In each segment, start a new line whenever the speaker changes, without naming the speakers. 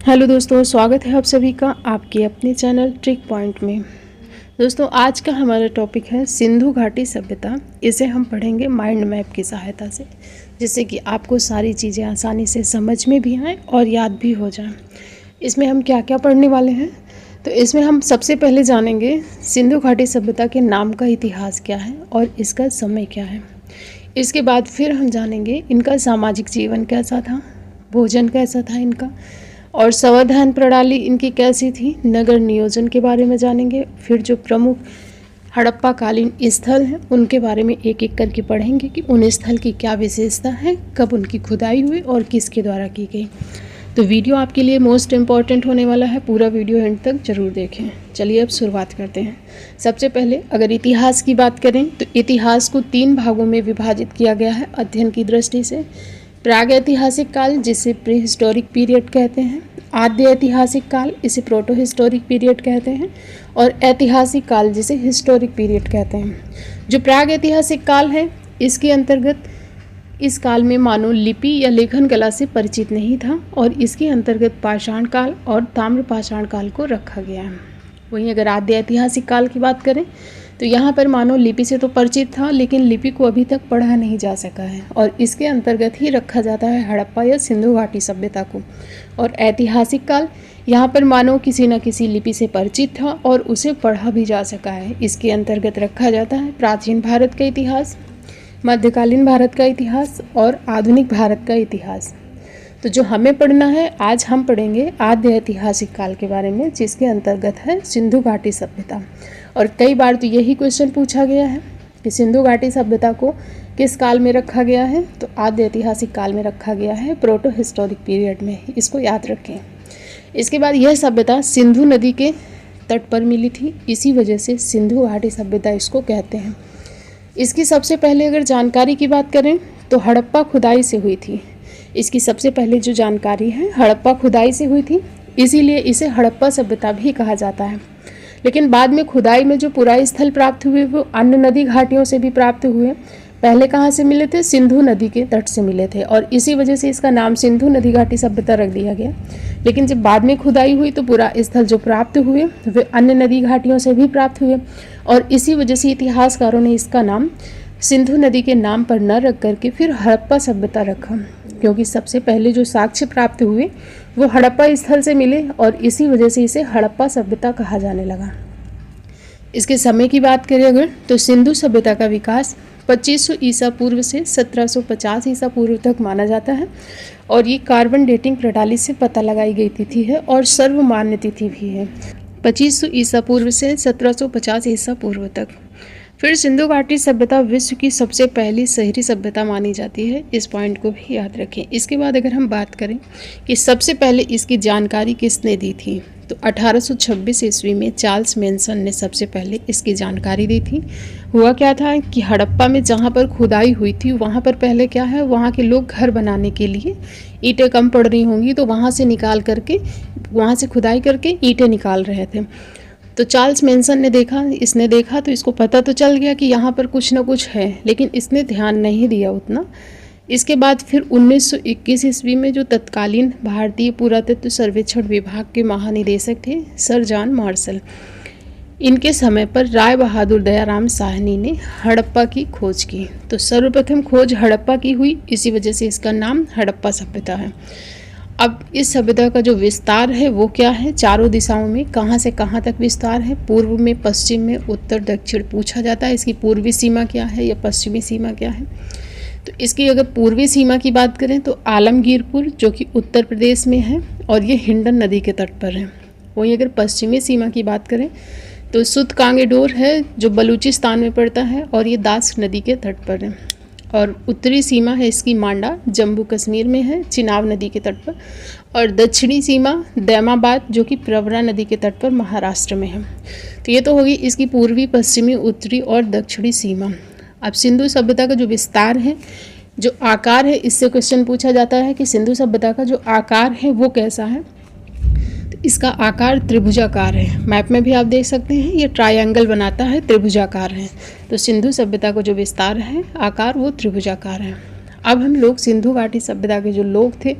Hello दोस्तों, स्वागत है आप सभी का आपके अपने चैनल ट्रिक पॉइंट में। दोस्तों, आज का हमारा टॉपिक है सिंधु घाटी सभ्यता। इसे हम पढ़ेंगे माइंड मैप की सहायता से, जिससे कि आपको सारी चीज़ें आसानी से समझ में भी आएँ और याद भी हो जाएं। इसमें हम क्या क्या पढ़ने वाले हैं, तो इसमें हम सबसे पहले जानेंगे सिंधु घाटी सभ्यता के नाम का इतिहास क्या है और इसका समय क्या है। इसके बाद फिर हम जानेंगे इनका सामाजिक जीवन कैसा था, भोजन कैसा था इनका, और संवर्धन प्रणाली इनकी कैसी थी, नगर नियोजन के बारे में जानेंगे। फिर जो प्रमुख हड़प्पा कालीन स्थल हैं उनके बारे में एक एक करके पढ़ेंगे कि उन स्थल की क्या विशेषता है, कब उनकी खुदाई हुई और किसके द्वारा की गई। तो वीडियो आपके लिए मोस्ट इम्पॉर्टेंट होने वाला है, पूरा वीडियो एंड तक जरूर देखें। चलिए अब शुरुआत करते हैं। सबसे पहले अगर इतिहास की बात करें तो इतिहास को 3 भागों में विभाजित किया गया है अध्ययन की दृष्टि से। प्राग ऐतिहासिक काल, जिसे प्री हिस्टोरिक पीरियड कहते हैं, आद्य ऐतिहासिक काल, इसे प्रोटो हिस्टोरिक पीरियड कहते हैं, और ऐतिहासिक काल, जिसे हिस्टोरिक पीरियड कहते हैं। जो प्राग ऐतिहासिक काल है, इसके अंतर्गत इस काल में मानव लिपि या लेखन कला से परिचित नहीं था और इसके अंतर्गत पाषाण काल और ताम्र पाषाण काल को रखा गया है। वहीं अगर आद्य ऐतिहासिक काल की बात करें तो यहाँ पर मानव लिपि से तो परिचित था, लेकिन लिपि को अभी तक पढ़ा नहीं जा सका है और इसके अंतर्गत ही रखा जाता है हड़प्पा या सिंधु घाटी सभ्यता को। और ऐतिहासिक काल, यहाँ पर मानव किसी न किसी लिपि से परिचित था और उसे पढ़ा भी जा सका है। इसके अंतर्गत रखा जाता है प्राचीन भारत का इतिहास, मध्यकालीन भारत का इतिहास और आधुनिक भारत का इतिहास। तो जो हमें पढ़ना है, आज हम पढ़ेंगे आद्य ऐतिहासिक काल के बारे में, जिसके अंतर्गत है सिंधु घाटी सभ्यता। और कई बार तो यही क्वेश्चन पूछा गया है कि सिंधु घाटी सभ्यता को किस काल में रखा गया है, तो आद्य ऐतिहासिक काल में रखा गया है, प्रोटो हिस्टोरिक पीरियड में। इसको याद रखें। इसके बाद यह सभ्यता सिंधु नदी के तट पर मिली थी, इसी वजह से सिंधु घाटी सभ्यता इसको कहते हैं। इसकी सबसे पहले अगर जानकारी की बात करें तो हड़प्पा खुदाई से हुई थी। इसकी सबसे पहले जो जानकारी है हड़प्पा खुदाई से हुई थी, इसीलिए इसे हड़प्पा सभ्यता भी कहा जाता है। लेकिन बाद में खुदाई में जो पुराई स्थल प्राप्त हुए वो अन्य नदी घाटियों से भी प्राप्त हुए। पहले कहाँ से मिले थे? सिंधु नदी के तट से मिले थे और इसी वजह से इसका नाम सिंधु नदी घाटी सभ्यता रख दिया गया। लेकिन जब बाद में खुदाई हुई तो पुरा स्थल जो प्राप्त हुए वे अन्य नदी घाटियों से भी प्राप्त हुए और इसी वजह से इतिहासकारों ने इसका नाम सिंधु नदी के नाम पर न रख करके फिर हड़प्पा सभ्यता रखा, क्योंकि सबसे पहले जो साक्ष्य प्राप्त हुए वो हड़प्पा स्थल से मिले और इसी वजह से इसे हड़प्पा सभ्यता कहा जाने लगा। इसके समय की बात करें अगर, तो सिंधु सभ्यता का विकास 2500 ईसा पूर्व से 1750 ईसा पूर्व तक माना जाता है और ये कार्बन डेटिंग प्रणाली से पता लगाई गई तिथि है और सर्वमान्य तिथि भी है। 2500 ईसा पूर्व से 1750 ईसा पूर्व तक। फिर सिंधु घाटी सभ्यता विश्व की सबसे पहली शहरी सभ्यता मानी जाती है, इस पॉइंट को भी याद रखें। इसके बाद अगर हम बात करें कि सबसे पहले इसकी जानकारी किसने दी थी, तो 1826 ईस्वी में चार्ल्स मैनसन ने सबसे पहले इसकी जानकारी दी थी। हुआ क्या था कि हड़प्पा में जहाँ पर खुदाई हुई थी वहाँ पर पहले क्या है, वहाँ के लोग घर बनाने के लिए ईंटें कम पड़ रही होंगी तो वहाँ से निकाल करके, वहाँ से खुदाई करके ईंटें निकाल रहे थे। तो चार्ल्स मैनसन ने इसने देखा तो इसको पता तो चल गया कि यहाँ पर कुछ ना कुछ है, लेकिन इसने ध्यान नहीं दिया उतना। इसके बाद फिर 1921 ईस्वी में जो तत्कालीन भारतीय पुरातत्व सर्वेक्षण विभाग के महानिदेशक थे सर जॉन मार्शल, इनके समय पर राय बहादुर दयाराम साहनी ने हड़प्पा की खोज की। तो सर्वप्रथम खोज हड़प्पा की हुई, इसी वजह से इसका नाम हड़प्पा सभ्यता है। अब इस सभ्यता का जो विस्तार है वो क्या है, चारों दिशाओं में कहाँ से कहाँ तक विस्तार है, पूर्व में, पश्चिम में, उत्तर दक्षिण पूछा जाता है। इसकी पूर्वी सीमा क्या है या पश्चिमी सीमा क्या है, तो इसकी अगर पूर्वी सीमा की बात करें तो आलमगीरपुर जो कि उत्तर प्रदेश में है और ये हिंडन नदी के तट पर है। वहीं अगर पश्चिमी सीमा की बात करें तो सुत कांगेडोर है जो बलूचिस्तान में पड़ता है और ये दास नदी के तट पर है। और उत्तरी सीमा है इसकी मांडा, जम्मू कश्मीर में है, चिनाब नदी के तट पर। और दक्षिणी सीमा दैमाबाद जो कि प्रवरा नदी के तट पर महाराष्ट्र में है। तो ये तो होगी इसकी पूर्वी, पश्चिमी, उत्तरी और दक्षिणी सीमा। अब सिंधु सभ्यता का जो विस्तार है, जो आकार है, इससे क्वेश्चन पूछा जाता है कि सिंधु सभ्यता का जो आकार है वो कैसा है। तो इसका आकार त्रिभुजाकार है। मैप में भी आप देख सकते हैं ये ट्रायंगल बनाता है, त्रिभुजाकार है। तो सिंधु सभ्यता का जो विस्तार है, आकार, वो त्रिभुजाकार है। अब हम लोग सिंधु घाटी सभ्यता के जो लोग थे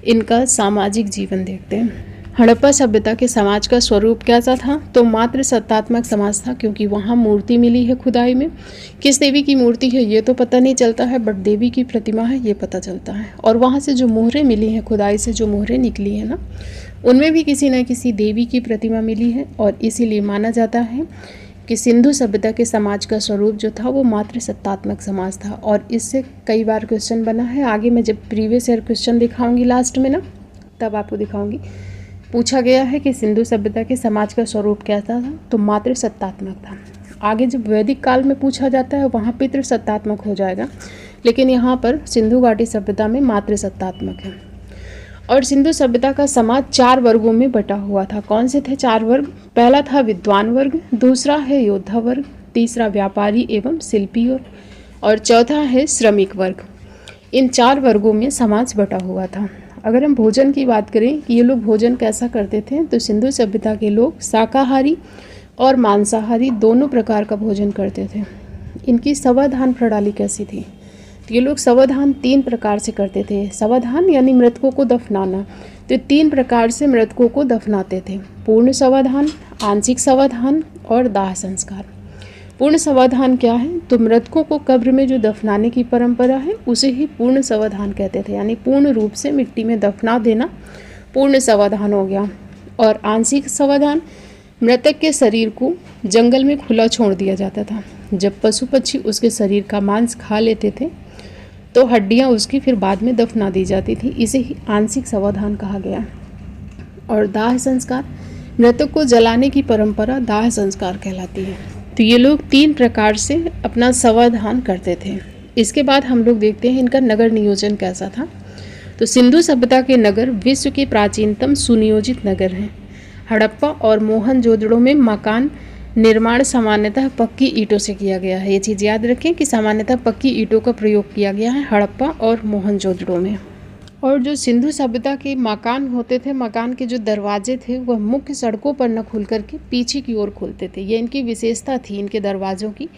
इनका सामाजिक जीवन देखते हैं। हड़प्पा सभ्यता के समाज का स्वरूप कैसा था? तो मात्र सत्तात्मक समाज था, क्योंकि वहाँ मूर्ति मिली है खुदाई में। किस देवी की मूर्ति है ये तो पता नहीं चलता है, बट देवी की प्रतिमा है ये पता चलता है। और वहाँ से जो मोहरें मिली हैं, खुदाई से जो मोहरें निकली हैं ना, उनमें भी किसी न किसी देवी की प्रतिमा मिली है। और इसीलिए माना जाता है कि सिंधु सभ्यता के समाज का स्वरूप जो था वो मात्र सत्तात्मक समाज था। और इससे कई बार क्वेश्चन बना है। आगे मैं जब प्रीवियस ईयर क्वेश्चन दिखाऊंगी लास्ट में ना, तब आपको दिखाऊंगी। पूछा गया है कि सिंधु सभ्यता के समाज का स्वरूप कैसा था? तो मात्र सत्तात्मक था। आगे जब वैदिक काल में पूछा जाता है वहाँ पितृ सत्तात्मक हो जाएगा, लेकिन यहाँ पर सिंधु घाटी सभ्यता में मात्र सत्तात्मक है। और सिंधु सभ्यता का समाज 4 वर्गों में बटा हुआ था। कौन से थे 4 वर्ग? पहला था विद्वान वर्ग, दूसरा है योद्धा वर्ग, तीसरा व्यापारी एवं शिल्पी और चौथा है श्रमिक वर्ग। इन 4 वर्गों में समाज बटा हुआ था। अगर हम भोजन की बात करें कि ये लोग भोजन कैसा करते थे, तो सिंधु सभ्यता के लोग शाकाहारी और मांसाहारी दोनों प्रकार का भोजन करते थे। इनकी सवाधान प्रणाली कैसी थी? तो ये लोग सवाधान 3 प्रकार से करते थे। सवाधान यानी मृतकों को दफनाना, तो 3 प्रकार से मृतकों को दफनाते थे: पूर्ण सवाधान, आंशिक सवाधान और दाह संस्कार। पूर्ण सवाधान क्या है? तो मृतकों को कब्र में जो दफनाने की परंपरा है उसे ही पूर्ण सवाधान कहते थे, यानी पूर्ण रूप से मिट्टी में दफना देना पूर्ण सवाधान हो गया। और आंशिक सवाधान, मृतक के शरीर को जंगल में खुला छोड़ दिया जाता था। जब पशु पक्षी उसके शरीर का मांस खा लेते थे तो हड्डियां उसकी फिर बाद में दफना दी जाती थी, इसे ही आंशिक सवाधान कहा गया। और दाह संस्कार, मृतक को जलाने की परंपरा दाह संस्कार कहलाती है। तो ये लोग 3 प्रकार से अपना सवाधान करते थे। इसके बाद हम लोग देखते हैं इनका नगर नियोजन कैसा था। तो सिंधु सभ्यता के नगर विश्व के प्राचीनतम सुनियोजित नगर हैं। हड़प्पा और मोहनजोदड़ो में मकान निर्माण सामान्यतः पक्की ईंटों से किया गया है। ये चीज़ याद रखें कि सामान्यतः पक्की ईंटों का प्रयोग किया गया है हड़प्पा और मोहनजोदड़ो में। और जो सिंधु सभ्यता के मकान होते थे, मकान के जो दरवाजे थे वह मुख्य सड़कों पर न खुल करके पीछे की ओर खुलते थे। ये इनकी विशेषता थी इनके दरवाज़ों की,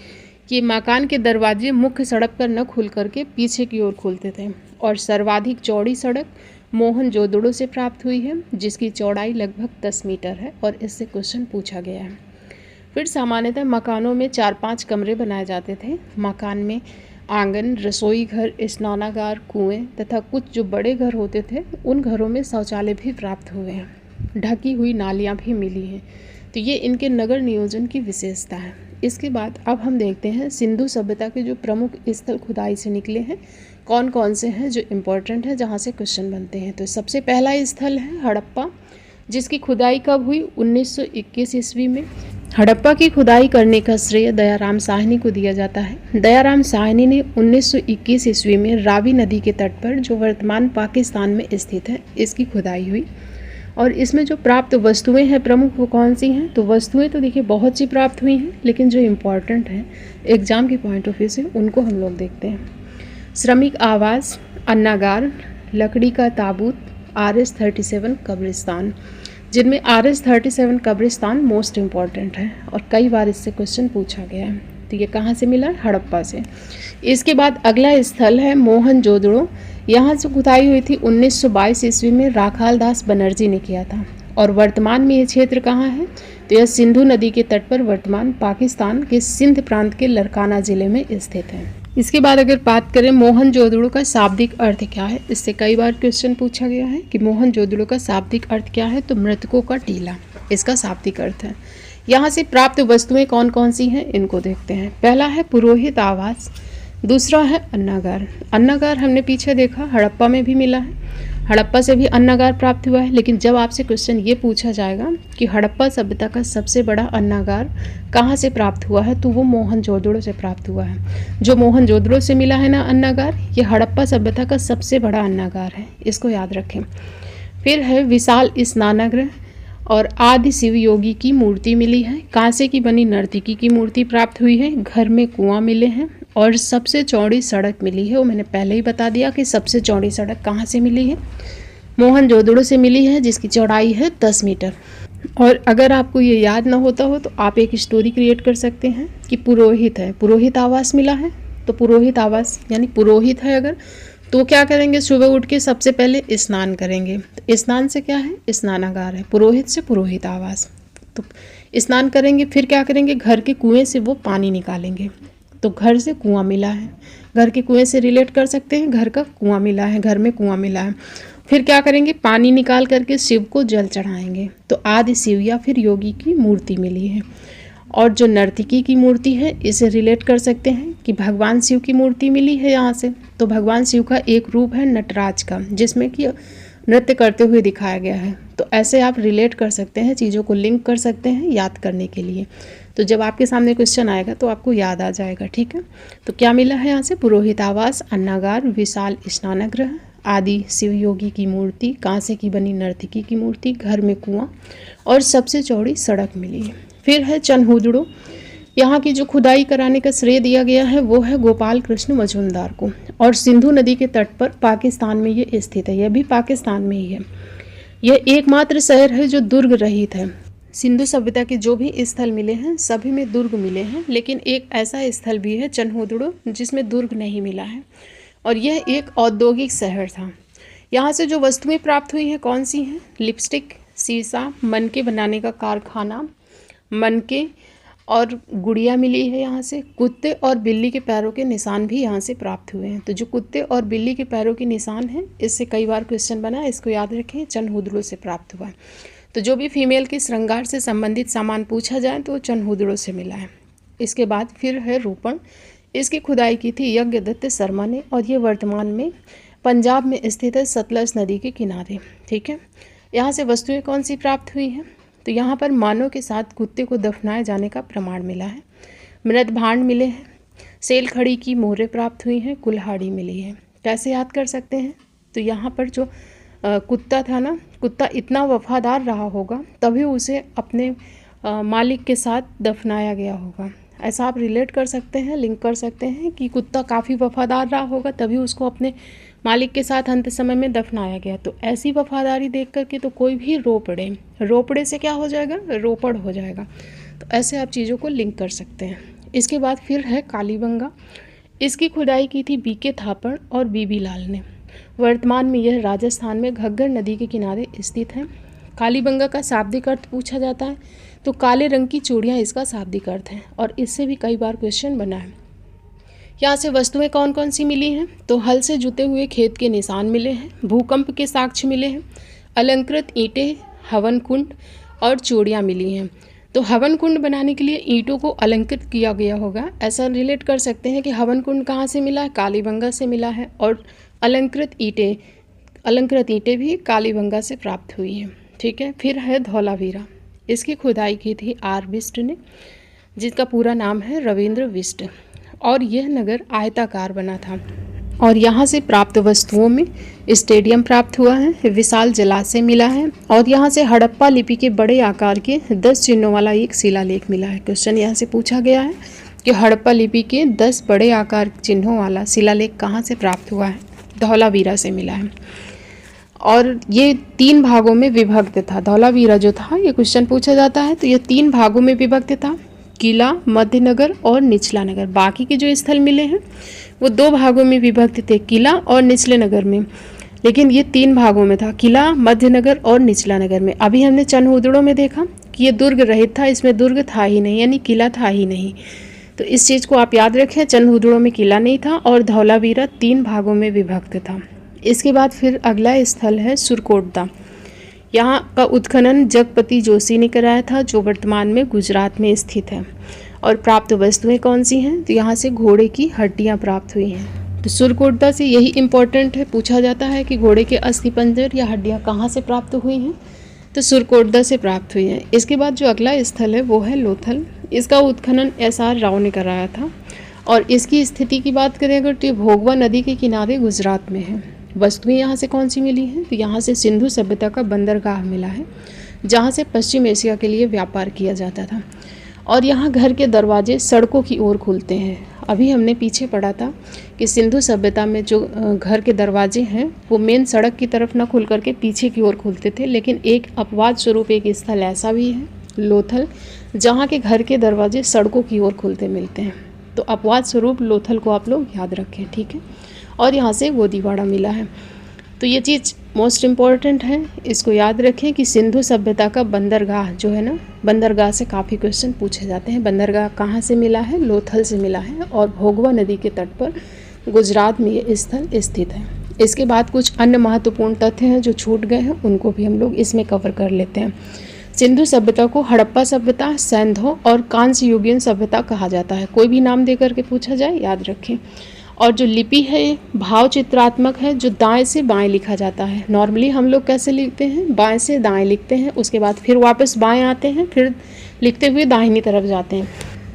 कि मकान के दरवाजे मुख्य सड़क पर न खुल करके पीछे की ओर खुलते थे। और सर्वाधिक चौड़ी सड़क मोहनजोदड़ो से प्राप्त हुई है, जिसकी चौड़ाई लगभग 10 मीटर है। और इससे क्वेश्चन पूछा गया है। फिर सामान्यतः मकानों में 4-5 कमरे बनाए जाते थे। मकान में आंगन, रसोई घर, स्नानागार, कुएं तथा कुछ जो बड़े घर होते थे उन घरों में शौचालय भी प्राप्त हुए हैं। ढकी हुई नालियां भी मिली हैं। तो ये इनके नगर नियोजन की विशेषता है। इसके बाद अब हम देखते हैं सिंधु सभ्यता के जो प्रमुख स्थल खुदाई से निकले हैं कौन कौन से हैं जो इम्पोर्टेंट है, जहाँ से क्वेश्चन बनते हैं। तो सबसे पहला स्थल है हड़प्पा, जिसकी खुदाई कब हुई? 1921 ईस्वी में। हड़प्पा की खुदाई करने का श्रेय दयाराम साहनी को दिया जाता है। दयाराम साहनी ने 1921 ईस्वी में रावी नदी के तट पर, जो वर्तमान पाकिस्तान में स्थित है, इसकी खुदाई हुई। और इसमें जो प्राप्त वस्तुएं हैं प्रमुख वो कौन सी हैं? तो वस्तुएं तो देखिए बहुत सी प्राप्त हुई हैं, लेकिन जो इम्पॉर्टेंट हैं एग्जाम के पॉइंट ऑफ व्यू से उनको हम लोग देखते हैं। श्रमिक आवास, अन्नागार, लकड़ी का ताबूत, RS-37 कब्रिस्तान, जिनमें RS-37 कब्रिस्तान मोस्ट इम्पॉर्टेंट है और कई बार इससे क्वेश्चन पूछा गया है। तो ये कहाँ से मिला है? हड़प्पा से। इसके बाद अगला स्थल है मोहनजोदड़ो। यहाँ से खुदाई हुई थी 1922 ईस्वी में, राखाल दास बनर्जी ने किया था। और वर्तमान में ये क्षेत्र कहाँ है? तो यह सिंधु नदी के तट पर वर्तमान पाकिस्तान के सिंध प्रांत के लरकाना जिले में स्थित है। इसके बाद अगर बात करें मोहनजोदड़ो का शाब्दिक अर्थ क्या है, इससे कई बार क्वेश्चन पूछा गया है कि मोहनजोदड़ो का शाब्दिक अर्थ क्या है। तो मृतकों का टीला इसका शाब्दिक अर्थ है। यहाँ से प्राप्त वस्तुएं कौन कौन सी हैं इनको देखते हैं। पहला है पुरोहित आवास, दूसरा है अन्नागार। अन्नागार हमने पीछे देखा हड़प्पा में भी मिला है, हड़प्पा से भी अन्नागार प्राप्त हुआ है। लेकिन जब आपसे क्वेश्चन ये पूछा जाएगा कि हड़प्पा सभ्यता का सबसे बड़ा अन्नागार कहाँ से प्राप्त हुआ है, तो वो मोहनजोदड़ो से प्राप्त हुआ है। जो मोहनजोदड़ो से मिला है ना अन्नागार, ये हड़प्पा सभ्यता का सबसे बड़ा अन्नागार है, इसको याद रखें। फिर है विशाल स्नानागृह और आदि शिव योगी की मूर्ति मिली है। कांसे की बनी नर्तकी की मूर्ति प्राप्त हुई है। घर में कुआं मिले हैं और सबसे चौड़ी सड़क मिली है। वो मैंने पहले ही बता दिया कि सबसे चौड़ी सड़क कहाँ से मिली है, मोहनजोदड़ो से मिली है, जिसकी चौड़ाई है 10 मीटर। और अगर आपको ये याद ना होता हो तो आप एक स्टोरी क्रिएट कर सकते हैं कि पुरोहित है, पुरोहित आवास मिला है। तो पुरोहित आवास यानी पुरोहित है अगर, तो क्या करेंगे, सुबह उठ के सबसे पहले स्नान करेंगे। तो स्नान से क्या है, स्नानागार है, पुरोहित से पुरोहित आवास। तो स्नान करेंगे, फिर क्या करेंगे, घर के कुएं से वो पानी निकालेंगे। तो घर से कुआं मिला है, घर के कुएं से रिलेट कर सकते हैं, घर का कुआं मिला है, घर में कुआं मिला है। फिर क्या करेंगे, पानी निकाल करके शिव को जल चढ़ाएंगे। तो आदि शिव या फिर योगी की मूर्ति मिली है। और जो नर्तकी की मूर्ति है, इसे रिलेट कर सकते हैं कि भगवान शिव की मूर्ति मिली है यहाँ से। तो भगवान शिव का एक रूप है नटराज का, जिसमें कि नृत्य करते हुए दिखाया गया है। तो ऐसे आप रिलेट कर सकते हैं, चीज़ों को लिंक कर सकते हैं याद करने के लिए। तो जब आपके सामने क्वेश्चन आएगा तो आपको याद आ जाएगा, ठीक है। तो क्या मिला है यहाँ से, पुरोहित आवास, अन्नागार, विशाल स्नानगृह, आदि शिव योगी की मूर्ति, कांसे की बनी नर्तकी की मूर्ति, घर में कुआं और सबसे चौड़ी सड़क मिली है। फिर है चनहुदड़ो। यहाँ की जो खुदाई कराने का श्रेय दिया गया है वो है गोपाल कृष्ण मजूमदार को, और सिंधु नदी के तट पर पाकिस्तान में ये स्थित है। यह भी पाकिस्तान में ही है। यह एकमात्र शहर है जो दुर्ग रहित है। सिंधु सभ्यता के जो भी स्थल मिले हैं सभी में दुर्ग मिले हैं, लेकिन एक ऐसा स्थल भी है चनहुदड़ो जिसमें दुर्ग नहीं मिला है, और यह एक औद्योगिक शहर था। यहाँ से जो वस्तुएं प्राप्त हुई हैं कौन सी हैं, लिपस्टिक, शीशा, मनके बनाने का कारखाना, मनके और गुड़िया मिली है। यहाँ से कुत्ते और बिल्ली के पैरों के निशान भी यहाँ से प्राप्त हुए हैं। तो जो कुत्ते और बिल्ली के पैरों के निशान हैं, इससे कई बार क्वेश्चन बना है, इसको याद रखें, चनहुदड़ो से प्राप्त हुआ है। तो जो भी फीमेल के श्रृंगार से संबंधित सामान पूछा जाए तो चनहुदड़ो से मिला है। इसके बाद फिर है रोपण। इसकी खुदाई की थी यज्ञदत्त शर्मा ने, और ये वर्तमान में पंजाब में स्थित है, सतलज नदी के किनारे, ठीक है। यहाँ से वस्तुएं कौन सी प्राप्त हुई हैं, तो यहाँ पर मानव के साथ कुत्ते को दफनाए जाने का प्रमाण मिला है, मृत भांड मिले हैं, सेल खड़ी की मोहरें प्राप्त हुई हैं, कुल्हाड़ी मिली है। कैसे याद कर सकते हैं, तो यहाँ पर जो कुत्ता था ना, कुत्ता इतना वफादार रहा होगा तभी उसे अपने मालिक के साथ दफनाया गया होगा। ऐसा आप रिलेट कर सकते हैं, लिंक कर सकते हैं कि कुत्ता काफ़ी वफादार रहा होगा तभी उसको अपने मालिक के साथ अंत समय में दफनाया गया। तो ऐसी वफादारी देख करके तो कोई भी रोपड़े से क्या हो जाएगा, रोपड़ हो जाएगा। तो ऐसे आप चीज़ों को लिंक कर सकते हैं। इसके बाद फिर है कालीबंगा। इसकी खुदाई की थी बीके थापड़ और बीबी लाल ने। वर्तमान में यह राजस्थान में घग्गर नदी के किनारे स्थित है। कालीबंगा का शाब्दिक अर्थ पूछा जाता है तो काले रंग की चूड़ियाँ इसका शाब्दिक अर्थ है, और इससे भी कई बार क्वेश्चन बना है। यहाँ से वस्तुएं कौन कौन सी मिली हैं, तो हल से जुते हुए खेत के निशान मिले हैं, भूकंप के साक्ष्य मिले हैं, अलंकृत ईंटें, हवन कुंड और चूड़ियाँ मिली हैं। तो हवन कुंड बनाने के लिए ईंटों को अलंकृत किया गया होगा, ऐसा रिलेट कर सकते हैं कि हवन कुंड कहाँ से मिला है, कालीबंगा से मिला है, और अलंकृत ईंटें भी कालीबंगा से प्राप्त हुई हैं, ठीक है। फिर है धौलावीरा। इसकी खुदाई की थी आर बिष्ट ने, जिसका पूरा नाम है रविंद्र बिष्ट, और यह नगर आयताकार बना था। और यहाँ से प्राप्त वस्तुओं में स्टेडियम प्राप्त हुआ है, विशाल जलाशय मिला है, और यहाँ से हड़प्पा लिपि के बड़े आकार के 10 चिन्हों वाला एक शिलालेख मिला है। क्वेश्चन यहाँ से पूछा गया है कि हड़प्पा लिपि के 10 बड़े आकार चिन्हों वाला शिलालेख कहाँ से प्राप्त हुआ है, धौलावीरा से मिला है। और ये 3 भागों में विभक्त था। धौलावीरा जो था, ये क्वेश्चन पूछा जाता है तो ये 3 भागों में विभक्त था, किला, मध्यनगर और निचला नगर। बाकी के जो स्थल मिले हैं वो 2 भागों में विभक्त थे, किला और निचले नगर में, लेकिन ये 3 भागों में था, किला, मध्यनगर और निचला नगर में। अभी हमने चनहुदड़ो में देखा कि ये दुर्ग रहित था, इसमें दुर्ग था ही नहीं, यानी किला था ही नहीं। तो इस चीज़ को आप याद रखें, चनहुदड़ो में किला नहीं था और धौलावीरा 3 भागों में विभक्त था। इसके बाद फिर अगला स्थल है सुरकोटदा। यहाँ का उत्खनन जगपति जोशी ने कराया था, जो वर्तमान में गुजरात में स्थित है। और प्राप्त वस्तुएं कौन सी हैं, तो यहाँ से घोड़े की हड्डियाँ प्राप्त हुई हैं। तो सुरकोटदा से यही इम्पोर्टेंट है, पूछा जाता है कि घोड़े के अस्थिपंजर या हड्डियाँ कहाँ से प्राप्त हुई हैं, तो सुरकोटदा से प्राप्त हुई हैं। इसके बाद जो अगला स्थल है वो है लोथल। इसका उत्खनन SR राव ने कराया था, और इसकी स्थिति की बात करें अगर तो भोगवा नदी के किनारे गुजरात में है। वस्तुएं यहाँ से कौन सी मिली हैं, तो यहाँ से सिंधु सभ्यता का बंदरगाह मिला है, जहाँ से पश्चिम एशिया के लिए व्यापार किया जाता था। और यहाँ घर के दरवाजे सड़कों की ओर खुलते हैं। अभी हमने पीछे पढ़ा था कि सिंधु सभ्यता में जो घर के दरवाजे हैं वो मेन सड़क की तरफ न खुल करके पीछे की ओर खुलते थे, लेकिन एक अपवाद स्वरूप एक स्थल ऐसा भी है लोथल, जहाँ के घर के दरवाजे सड़कों की ओर खुलते मिलते हैं। तो अपवाद स्वरूप लोथल को आप लोग याद रखें, ठीक है। और यहाँ से गोदीवाड़ा मिला है। तो ये चीज़ मोस्ट इम्पॉर्टेंट है, इसको याद रखें कि सिंधु सभ्यता का बंदरगाह जो है ना, बंदरगाह से काफ़ी क्वेश्चन पूछे जाते हैं। बंदरगाह कहाँ से मिला है? लोथल से मिला है और भोगवा नदी के तट पर गुजरात में ये स्थल स्थित है। इसके बाद कुछ अन्य महत्वपूर्ण तथ्य हैं जो छूट गए हैं, उनको भी हम लोग इसमें कवर कर लेते हैं। सिंधु सभ्यता को हड़प्पा सभ्यता, सैंधव और कांस्य युगीन सभ्यता कहा जाता है। कोई भी नाम देकर के पूछा जाए याद रखें। और जो लिपि है भाव चित्रात्मक है, जो दाएं से बाएं लिखा जाता है। नॉर्मली हम लोग कैसे लिखते हैं? बाएं से दाएं लिखते हैं, उसके बाद फिर वापस बाएं आते हैं, फिर लिखते हुए दाहिनी तरफ जाते हैं।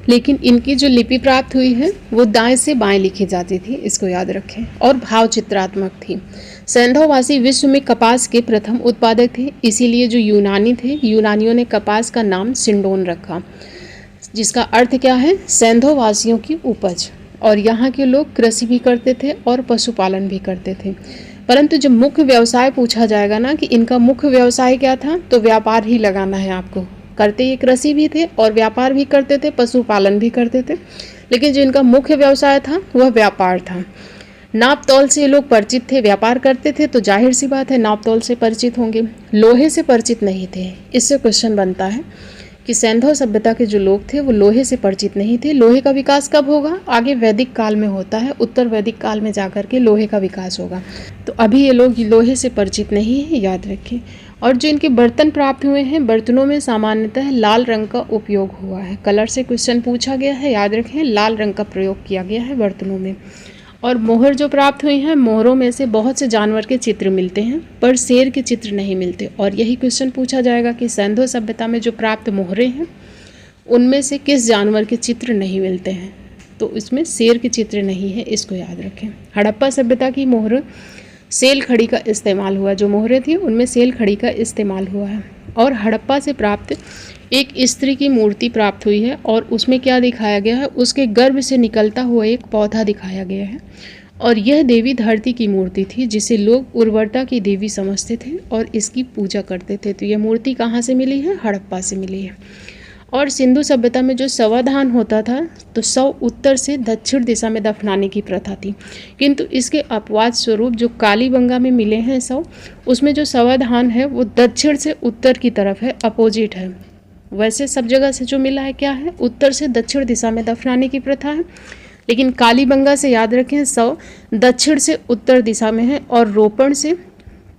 लेकिन इनकी जो लिपि प्राप्त हुई है वो दाएं से बाएं लिखी जाती थी, इसको याद रखें, और भाव चित्रात्मक थी। सैंधववासी विश्व में कपास के प्रथम उत्पादक थे, इसीलिए जो यूनानी थे, यूनानियों ने कपास का नाम सिंडोन रखा, जिसका अर्थ क्या है? सैंधववासियों की उपज। और यहाँ के लोग कृषि भी करते थे और पशुपालन भी करते थे। परंतु जब मुख्य व्यवसाय पूछा जाएगा ना कि इनका मुख्य व्यवसाय क्या था, तो व्यापार ही लगाना है आपको। करते ये कृषि भी थे और व्यापार भी करते थे, पशुपालन भी करते थे, लेकिन जो इनका मुख्य व्यवसाय था वह व्यापार था। नाप तौल से ये लोग परिचित थे, व्यापार करते थे, तो जाहिर सी बात है नाप तौल से परिचित होंगे। लोहे से परिचित नहीं थे। इससे क्वेश्चन बनता है कि सैंधव सभ्यता के जो लोग थे वो लोहे से परिचित नहीं थे। लोहे का विकास कब होगा? आगे वैदिक काल में होता है, उत्तर वैदिक काल में जाकर के लोहे का विकास होगा। तो अभी ये लोग लोहे से परिचित नहीं है, याद रखें। और जो इनके बर्तन प्राप्त हुए हैं, बर्तनों में सामान्यतः लाल रंग का उपयोग हुआ है। कलर से क्वेश्चन पूछा गया है, याद रखें, लाल रंग का प्रयोग किया गया है बर्तनों में। और मोहर जो प्राप्त हुई हैं, मोहरों में से बहुत से जानवर के चित्र मिलते हैं, पर शेर के चित्र नहीं मिलते। और यही क्वेश्चन पूछा जाएगा कि सैंधव सभ्यता में जो प्राप्त मोहरें हैं उनमें से किस जानवर के चित्र नहीं मिलते हैं? तो इसमें शेर के चित्र नहीं है, इसको याद रखें। हड़प्पा सभ्यता की मोहर सेल खड़ी का इस्तेमाल हुआ, जो मोहरें थी उनमें सेल खड़ी का इस्तेमाल हुआ है। और हड़प्पा से प्राप्त एक स्त्री की मूर्ति प्राप्त हुई है और उसमें क्या दिखाया गया है? उसके गर्भ से निकलता हुआ एक पौधा दिखाया गया है। और यह देवी धरती की मूर्ति थी, जिसे लोग उर्वरता की देवी समझते थे और इसकी पूजा करते थे। तो यह मूर्ति कहाँ से मिली है? हड़प्पा से मिली है। और सिंधु सभ्यता में जो शवदान होता था, तो शव उत्तर से दक्षिण दिशा में दफनाने की प्रथा थी, किंतु इसके अपवाद स्वरूप जो कालीबंगा में मिले हैं शव, उसमें जो शवदान है वो दक्षिण से उत्तर की तरफ है, अपोजिट है। वैसे सब जगह से जो मिला है क्या है? उत्तर से दक्षिण दिशा में दफनाने की प्रथा है, लेकिन कालीबंगा से याद रखें शव दक्षिण से उत्तर दिशा में है और रोपण से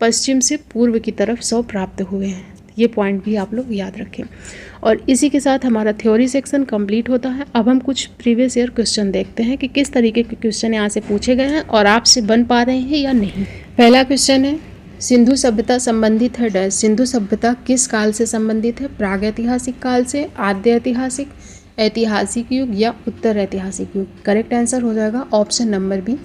पश्चिम से पूर्व की तरफ शव प्राप्त हुए हैं। ये पॉइंट भी आप लोग याद रखें। और इसी के साथ हमारा थ्योरी सेक्शन कंप्लीट होता है। अब हम कुछ प्रीवियस ईयर क्वेश्चन देखते हैं कि किस तरीके के क्वेश्चन यहाँ से पूछे गए हैं और आपसे बन पा रहे हैं या नहीं। पहला क्वेश्चन है, सिंधु सभ्यता संबंधित है डैश। सिंधु सभ्यता किस काल से संबंधित है? प्रागैतिहासिक काल से, आद्य ऐतिहासिक, ऐतिहासिक युग या उत्तर ऐतिहासिक युग। करेक्ट आंसर हो जाएगा ऑप्शन नंबर बी,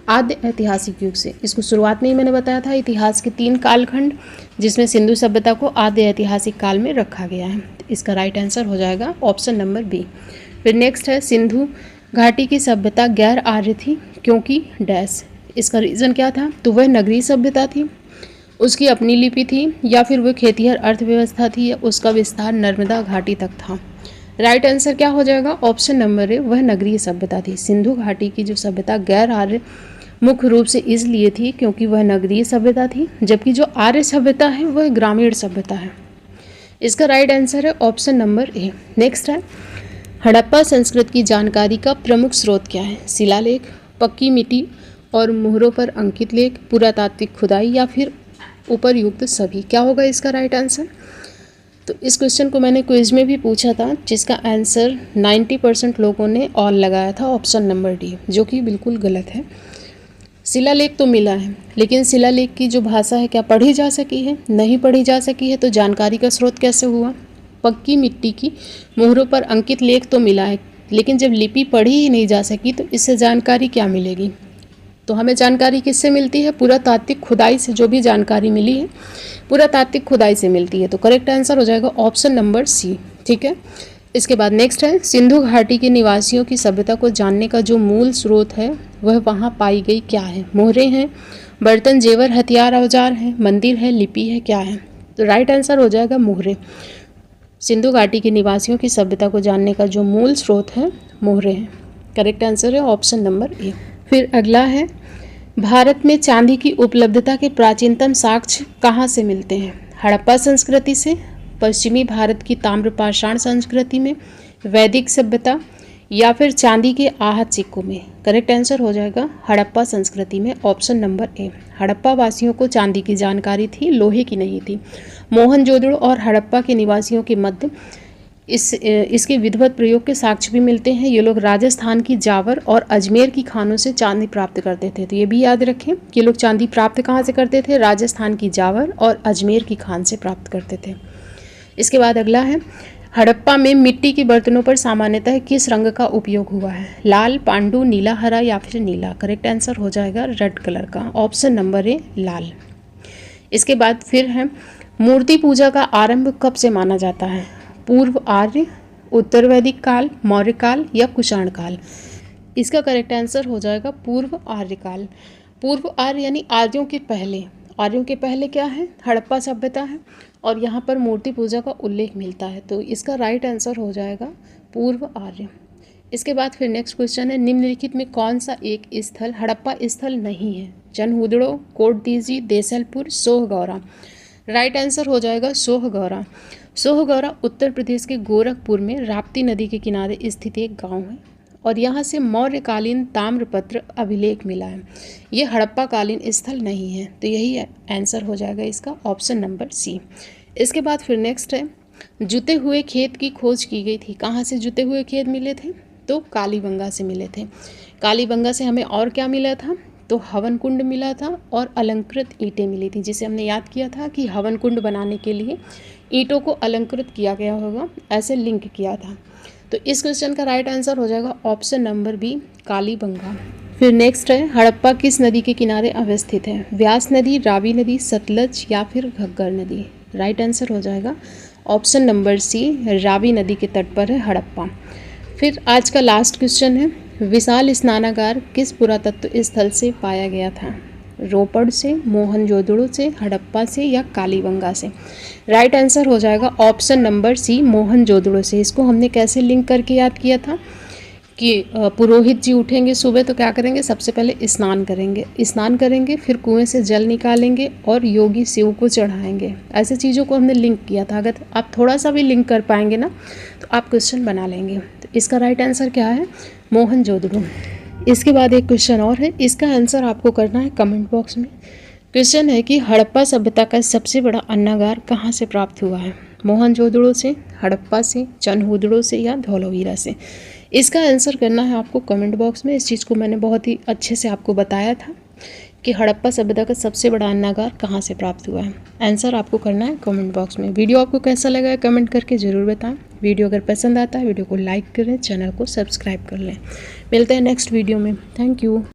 आद्य ऐतिहासिक युग से। इसको शुरुआत में ही मैंने बताया था, इतिहास के 3 कालखंड, जिसमें सिंधु सभ्यता को आद्य ऐतिहासिक काल में रखा गया है। इसका राइट आंसर हो जाएगा ऑप्शन नंबर बी। फिर नेक्स्ट है, सिंधु घाटी की सभ्यता गैर आर्य थी क्योंकि डैश। इसका रीज़न क्या था? तो वह नगरीय सभ्यता थी, उसकी अपनी लिपि थी, या फिर वह खेतिहर अर्थव्यवस्था थी, या उसका विस्तार नर्मदा घाटी तक था। राइट आंसर क्या हो जाएगा? ऑप्शन नंबर ए, वह नगरीय सभ्यता थी। सिंधु घाटी की जो सभ्यता गैर आर्य मुख्य रूप से इसलिए थी क्योंकि वह नगरीय सभ्यता थी, जबकि जो आर्य सभ्यता है वह ग्रामीण सभ्यता है। इसका राइट आंसर है ऑप्शन नंबर ए। नेक्स्ट है, हड़प्पा संस्कृति की जानकारी का प्रमुख स्रोत क्या है? शिलालेख, पक्की मिट्टी और मुहरों पर अंकित लेख, पुरातात्विक खुदाई, या फिर उपरयुक्त सभी। क्या होगा इसका राइट आंसर? तो इस क्वेश्चन को मैंने क्विज में भी पूछा था, जिसका आंसर 90% लोगों ने ऑल लगाया था, ऑप्शन नंबर डी, जो कि बिल्कुल गलत है। शिलालेख तो मिला है, लेकिन शिलालेख की जो भाषा है क्या पढ़ी जा सकी है? नहीं पढ़ी जा सकी है, तो जानकारी का स्रोत कैसे हुआ? पक्की मिट्टी की मुहरों पर अंकित लेख तो मिला है, लेकिन जब लिपि पढ़ी ही नहीं जा सकी तो इससे जानकारी क्या मिलेगी? तो हमें जानकारी किससे मिलती है? पुरातात्विक खुदाई से। जो भी जानकारी मिली है पुरातात्विक खुदाई से मिलती है। तो करेक्ट आंसर हो जाएगा ऑप्शन नंबर सी। ठीक है, इसके बाद नेक्स्ट है, सिंधु घाटी के निवासियों की सभ्यता को जानने का जो मूल स्रोत है वह वहाँ पाई गई क्या है? मोहरें हैं, बर्तन जेवर हथियार औजार हैं, मंदिर है, लिपि है, क्या है? तो राइट आंसर हो जाएगा मोहरें। सिंधु घाटी के निवासियों की सभ्यता को जानने का जो मूल स्रोत है मोहरें हैं। करेक्ट आंसर है ऑप्शन नंबर ए। फिर अगला है, भारत में चांदी की उपलब्धता के प्राचीनतम साक्ष्य कहाँ से मिलते हैं? हड़प्पा संस्कृति से, पश्चिमी भारत की ताम्रपाषाण संस्कृति में, वैदिक सभ्यता या फिर चांदी के आहत सिक्कों में। करेक्ट आंसर हो जाएगा हड़प्पा संस्कृति में, ऑप्शन नंबर ए। हड़प्पा वासियों को चांदी की जानकारी थी, लोहे की नहीं थी। मोहनजोदड़ो और हड़प्पा के निवासियों के मध्य इसके विधिवत प्रयोग के साक्ष्य भी मिलते हैं। ये लोग राजस्थान की जावर और अजमेर की खानों से चांदी प्राप्त करते थे। तो ये भी याद रखें कि लोग चांदी प्राप्त कहाँ से करते थे? राजस्थान की जावर और अजमेर की खान से प्राप्त करते थे। इसके बाद अगला है, हड़प्पा में मिट्टी के बर्तनों पर सामान्यतः किस रंग का उपयोग हुआ है? लाल, पांडु, नीला, हरा या फिर नीला। करेक्ट आंसर हो जाएगा रेड कलर का, ऑप्शन नंबर ए लाल। इसके बाद फिर है, मूर्ति पूजा का आरंभ कब से माना जाता है? पूर्व आर्य, उत्तर वैदिक काल, मौर्य काल या कुषाण काल। इसका करेक्ट आंसर हो जाएगा पूर्व आर्य काल। पूर्व आर्य यानी आर्यों के पहले। आर्यों के पहले क्या है? हड़प्पा सभ्यता है और यहाँ पर मूर्ति पूजा का उल्लेख मिलता है, तो इसका राइट आंसर हो जाएगा पूर्व आर्य। इसके बाद फिर नेक्स्ट क्वेश्चन है, निम्नलिखित में कौन सा एक स्थल हड़प्पा स्थल नहीं है? जनहुदड़ो, कोटदीजी, देसलपुर, सोहगौरा। राइट आंसर हो जाएगा सोहगौरा। सोहगौरा उत्तर प्रदेश के गोरखपुर में राप्ती नदी के किनारे स्थित एक गांव है और यहाँ से मौर्यकालीन ताम्रपत्र अभिलेख मिला है। ये हड़प्पाकालीन स्थल नहीं है, तो यही आंसर हो जाएगा इसका, ऑप्शन नंबर सी। इसके बाद फिर नेक्स्ट है, जुते हुए खेत की खोज की गई थी। कहाँ से जुते हुए खेत मिले थे? तो कालीबंगा से मिले थे। कालीबंगा से हमें और क्या मिला था? तो हवन कुंड मिला था और अलंकृत ईंटें मिली थी, जिसे हमने याद किया था कि हवन कुंड बनाने के लिए ईंटों को अलंकृत किया गया होगा, ऐसे लिंक किया था। तो इस क्वेश्चन का राइट आंसर हो जाएगा ऑप्शन नंबर बी कालीबंगा। फिर नेक्स्ट है, हड़प्पा किस नदी के किनारे अवस्थित है? व्यास नदी, रावी नदी, सतलज या फिर घग्गर नदी। राइट आंसर हो जाएगा ऑप्शन नंबर सी, रावी नदी के तट पर है हड़प्पा। फिर आज का लास्ट क्वेश्चन है, विशाल स्नानागार किस पुरातत्व स्थल से पाया गया था? रोपड़ से, मोहनजोदड़ो से, हड़प्पा से या कालीबंगा से। राइट आंसर हो जाएगा ऑप्शन नंबर सी, मोहनजोदड़ो से। इसको हमने कैसे लिंक करके याद किया था कि पुरोहित जी उठेंगे सुबह तो क्या करेंगे? सबसे पहले स्नान करेंगे, फिर कुएं से जल निकालेंगे और योगी शिव को चढ़ाएंगे। ऐसे चीज़ों को हमने लिंक किया था। अगर आप थोड़ा सा भी लिंक कर पाएंगे ना तो आप क्वेश्चन बना लेंगे। तो इसका राइट आंसर क्या है? मोहनजोदड़ो। इसके बाद एक क्वेश्चन और है, इसका आंसर आपको करना है कमेंट बॉक्स में। क्वेश्चन है कि हड़प्पा सभ्यता का सबसे बड़ा अन्नागार कहाँ से प्राप्त हुआ है? मोहनजोदड़ो से, हड़प्पा से, जनहुदड़ो से या धौलावीरा से। इसका आंसर करना है आपको कमेंट बॉक्स में। इस चीज़ को मैंने बहुत ही अच्छे से आपको बताया था कि हड़प्पा सभ्यता का सबसे बड़ा अन्नागार कहाँ से प्राप्त हुआ है। आंसर आपको करना है कमेंट बॉक्स में। वीडियो आपको कैसा लगा है कमेंट करके ज़रूर बताएं। वीडियो अगर पसंद आता है वीडियो को लाइक करें, चैनल को सब्सक्राइब कर लें। मिलते हैं नेक्स्ट वीडियो में। Thank you.